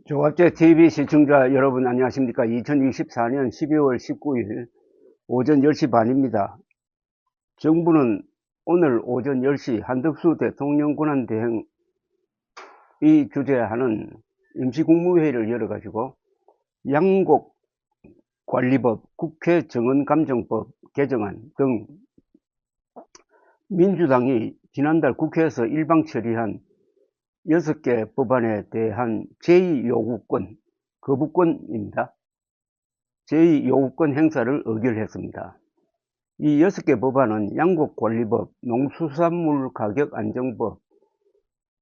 조갑제 TV 시청자 여러분 안녕하십니까. 2024년 12월 19일 오전 10시 반입니다. 정부는 오늘 오전 10시 한덕수 대통령 권한대행이 주재하는 임시국무회의를 열어가지고 양곡관리법, 국회 정언감정법 개정안 등 민주당이 지난달 국회에서 일방 처리한 6개 법안에 대한 제2요구권, 거부권입니다. 제2요구권 행사를 의결했습니다. 이 6개 법안은 양곡관리법, 농수산물가격안정법,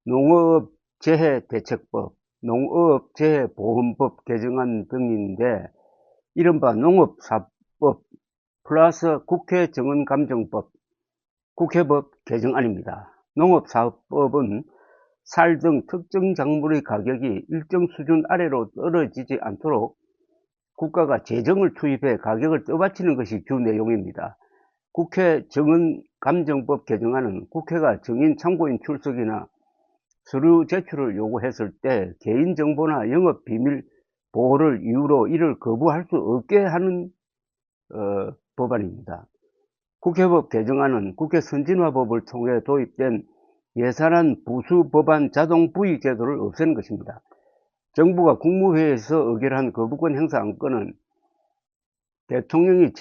농업재해대책법, 농업재해보험법 개정안 등인데 이른바 농업사법 플러스 국회 정언감정법, 국회법 개정안입니다. 농업사업법은 쌀 등 특정 작물의 가격이 일정 수준 아래로 떨어지지 않도록 국가가 재정을 투입해 가격을 떠받치는 것이 주 내용입니다. 국회 정언감정법 개정안은 국회가 정인 참고인 출석이나 서류 제출을 요구했을 때 개인정보나 영업비밀 보호를 이유로 이를 거부할 수 없게 하는 법안입니다. 국회법 개정안은 국회 선진화법을 통해 도입된 예산안 부수 법안 자동 부의 제도를 없애는 것입니다. 정부가 국무회의에서 의결한 거부권 행사 안건은 대통령이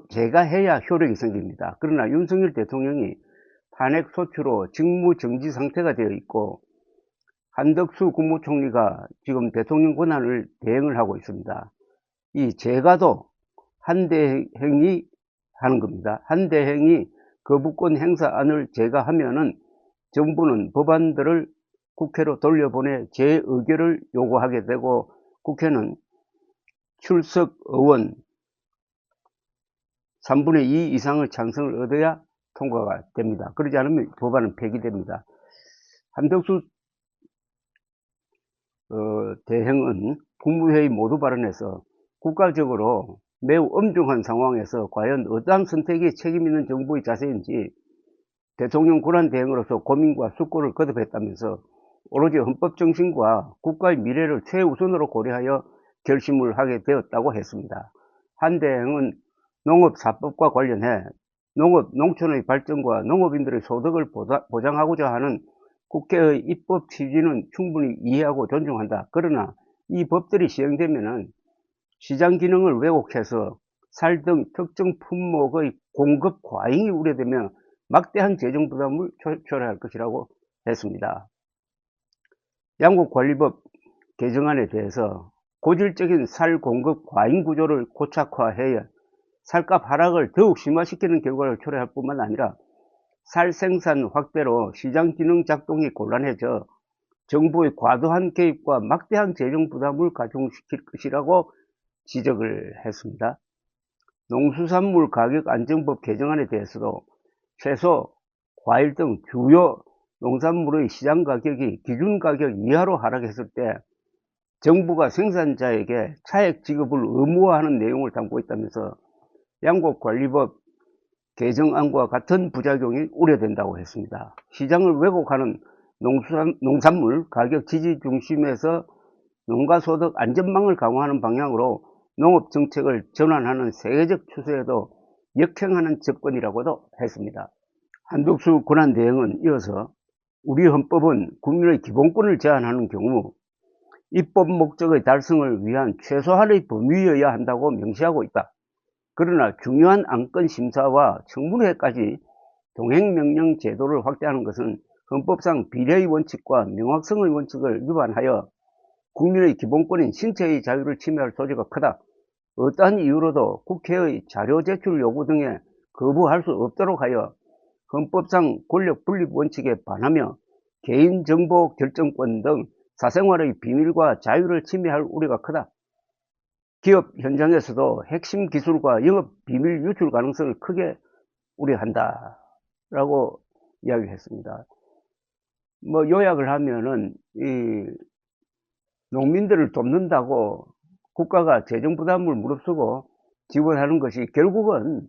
제가해야 효력이 생깁니다. 그러나 윤석열 대통령이 탄핵 소추로 직무정지 상태가 되어 있고 한덕수 국무총리가 지금 대통령 권한을 대행을 하고 있습니다. 이 제가도 한대행이 하는 겁니다. 한대행이 거부권 행사안을 제가하면은 정부는 법안들을 국회로 돌려보내 재의결을 요구하게 되고 국회는 출석 의원 3분의 2 이상의 찬성을 얻어야 통과가 됩니다. 그러지 않으면 법안은 폐기됩니다. 한덕수 대행은 국무회의 모두 발언에서 국가적으로 매우 엄중한 상황에서 과연 어떠한 선택이 책임있는 정부의 자세인지 대통령 권한대행으로서 고민과 숙고를 거듭했다면서 오로지 헌법정신과 국가의 미래를 최우선으로 고려하여 결심을 하게 되었다고 했습니다. 한 대행은 농업사법과 관련해 농촌의 발전과 농업인들의 소득을 보장하고자 하는 국회의 입법 취지는 충분히 이해하고 존중한다. 그러나 이 법들이 시행되면은 시장 기능을 왜곡해서 쌀 등 특정 품목의 공급 과잉이 우려되며 막대한 재정 부담을 초래할 것이라고 했습니다. 양곡관리법 개정안에 대해서 고질적인 쌀 공급 과잉 구조를 고착화해야 쌀값 하락을 더욱 심화시키는 결과를 초래할 뿐만 아니라 쌀 생산 확대로 시장 기능 작동이 곤란해져 정부의 과도한 개입과 막대한 재정 부담을 가중시킬 것이라고 지적을 했습니다. 농수산물 가격 안정법 개정안에 대해서도 채소, 과일 등 주요 농산물의 시장 가격이 기준 가격 이하로 하락했을 때 정부가 생산자에게 차액 지급을 의무화하는 내용을 담고 있다면서 양곡관리법 개정안과 같은 부작용이 우려된다고 했습니다. 시장을 왜곡하는 농산물 가격 지지 중심에서 농가소득 안전망을 강화하는 방향으로 농업정책을 전환하는 세계적 추세에도 역행하는 접근이라고도 했습니다. 한덕수 권한대행은 이어서 우리 헌법은 국민의 기본권을 제한하는 경우 입법 목적의 달성을 위한 최소한의 범위여야 한다고 명시하고 있다. 그러나 중요한 안건 심사와 청문회까지 동행명령 제도를 확대하는 것은 헌법상 비례의 원칙과 명확성의 원칙을 위반하여 국민의 기본권인 신체의 자유를 침해할 소지가 크다. 어떠한 이유로도 국회의 자료 제출 요구 등에 거부할 수 없도록 하여 헌법상 권력 분립 원칙에 반하며 개인정보 결정권 등 사생활의 비밀과 자유를 침해할 우려가 크다. 기업 현장에서도 핵심 기술과 영업 비밀 유출 가능성을 크게 우려한다. 라고 이야기했습니다. 요약을 하면은, 농민들을 돕는다고 국가가 재정 부담을 무릅쓰고 지원하는 것이 결국은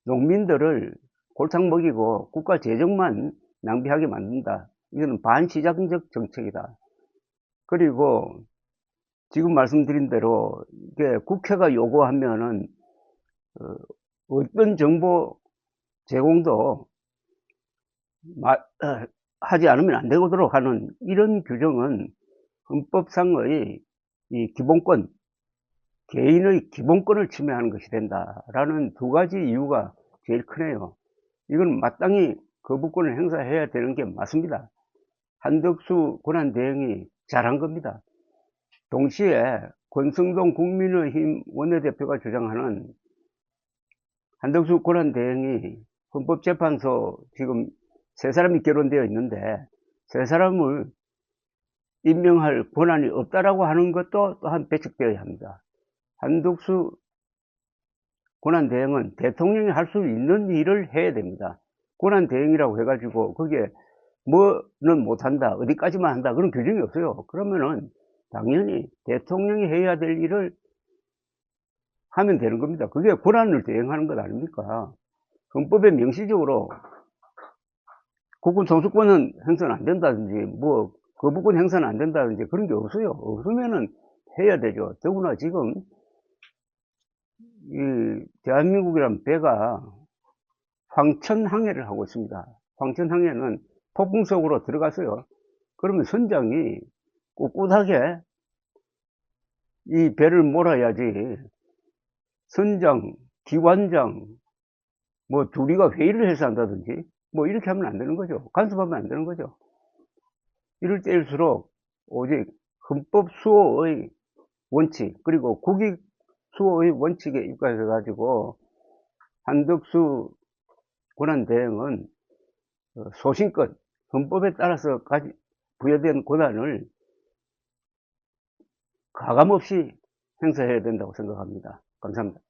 농민들을 골탕 먹이고 국가 재정만 낭비하게 만든다. 이거는 반시장적 정책이다. 그리고 지금 말씀드린 대로 이게 국회가 요구하면은 어떤 정보 제공도 하지 않으면 안 되도록 하는 이런 규정은 헌법상의 이 기본권, 개인의 기본권을 침해하는 것이 된다라는 두 가지 이유가 제일 크네요. 이건 마땅히 거부권을 행사해야 되는 게 맞습니다. 한덕수 권한대행이 잘한 겁니다. 동시에 권성동 국민의힘 원내대표가 주장하는 한덕수 권한대행이 헌법재판소 지금 세 사람이 결혼되어 있는데 세 사람을 임명할 권한이 없다라고 하는 것도 또한 배척되어야 합니다. 한덕수 권한대행은 대통령이 할 수 있는 일을 해야 됩니다. 권한대행이라고 해가지고 거기에 뭐는 못한다, 어디까지만 한다 그런 규정이 없어요. 그러면은 당연히 대통령이 해야 될 일을 하면 되는 겁니다. 그게 권한을 대행하는 것 아닙니까? 헌법에 명시적으로 국군 통수권은 행사는 안 된다든지 뭐 거부권 행사는 안 된다든지 그런 게 없어요. 없으면은 해야 되죠. 더구나 지금 이 대한민국이란 배가 황천항해를 하고 있습니다. 황천항해는 폭풍 속으로 들어갔어요. 그러면 선장이 꿋꿋하게 이 배를 몰아야지 선장, 기관장 뭐 둘이가 회의를 해서 한다든지 뭐 이렇게 하면 안 되는 거죠. 간섭하면 안 되는 거죠. 이럴 때일수록 오직 헌법 수호의 원칙 그리고 국익 수호의 원칙에 입각해 가지고 한덕수 권한대행은 소신껏 헌법에 따라서 부여된 권한을 가감없이 행사해야 된다고 생각합니다. 감사합니다.